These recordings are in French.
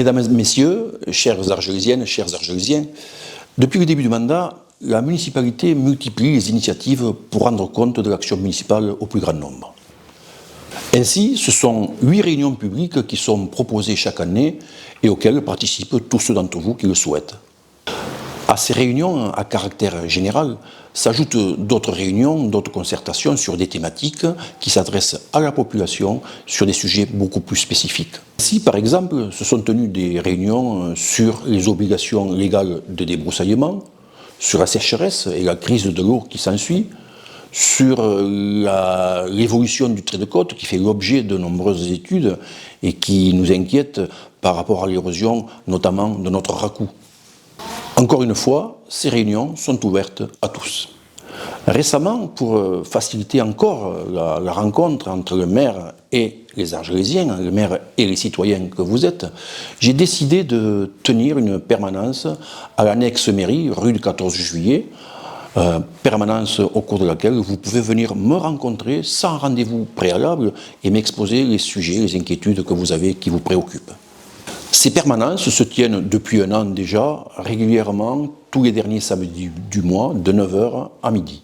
Mesdames, Messieurs, chères Argelésiennes, chers Argelésiens, depuis le début du mandat, la municipalité multiplie les initiatives pour rendre compte de l'action municipale au plus grand nombre. Ainsi, ce sont 8 réunions publiques qui sont proposées chaque année et auxquelles participent tous ceux d'entre vous qui le souhaitent. À ces réunions à caractère général s'ajoutent d'autres réunions, d'autres concertations sur des thématiques qui s'adressent à la population sur des sujets beaucoup plus spécifiques. Ainsi, par exemple, se sont tenues des réunions sur les obligations légales de débroussaillement, sur la sécheresse et la crise de l'eau qui s'ensuit, sur l'évolution du trait de côte qui fait l'objet de nombreuses études et qui nous inquiète par rapport à l'érosion notamment de notre racou. Encore une fois, ces réunions sont ouvertes à tous. Récemment, pour faciliter encore la rencontre entre le maire et les Argelésiens, le maire et les citoyens que vous êtes, j'ai décidé de tenir une permanence à l'annexe mairie, rue du 14 juillet, permanence au cours de laquelle vous pouvez venir me rencontrer sans rendez-vous préalable et m'exposer les sujets, les inquiétudes que vous avez qui vous préoccupent. Ces permanences se tiennent depuis un an déjà, régulièrement, tous les derniers samedis du mois, de 9h à midi.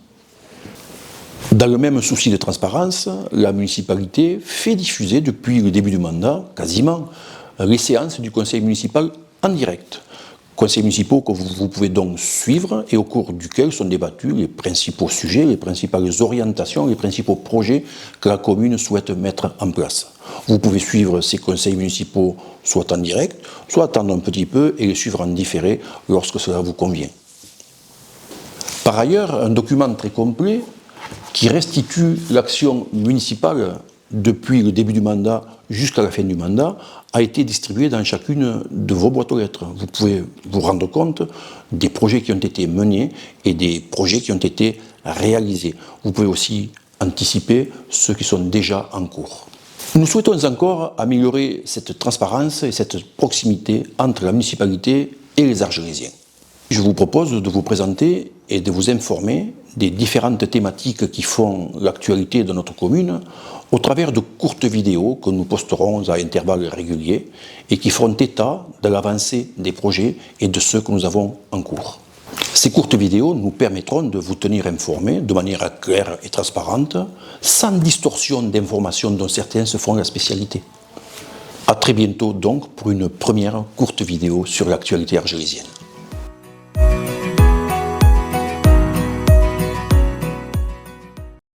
Dans le même souci de transparence, la municipalité fait diffuser depuis le début du mandat, quasiment, les séances du conseil municipal en direct. Conseils municipaux que vous pouvez donc suivre et au cours duquel sont débattus les principaux sujets, les principales orientations, les principaux projets que la commune souhaite mettre en place. Vous pouvez suivre ces conseils municipaux soit en direct, soit attendre un petit peu et les suivre en différé lorsque cela vous convient. Par ailleurs, un document très complet qui restitue l'action municipale depuis le début du mandat jusqu'à la fin du mandat, a été distribué dans chacune de vos boîtes aux lettres. Vous pouvez vous rendre compte des projets qui ont été menés et des projets qui ont été réalisés. Vous pouvez aussi anticiper ceux qui sont déjà en cours. Nous souhaitons encore améliorer cette transparence et cette proximité entre la municipalité et les Argelésiens. Je vous propose de vous présenter et de vous informer des différentes thématiques qui font l'actualité de notre commune au travers de courtes vidéos que nous posterons à intervalles réguliers et qui feront état de l'avancée des projets et de ceux que nous avons en cours. Ces courtes vidéos nous permettront de vous tenir informés de manière claire et transparente, sans distorsion d'informations dont certains se font la spécialité. À très bientôt donc pour une première courte vidéo sur l'actualité argelésienne.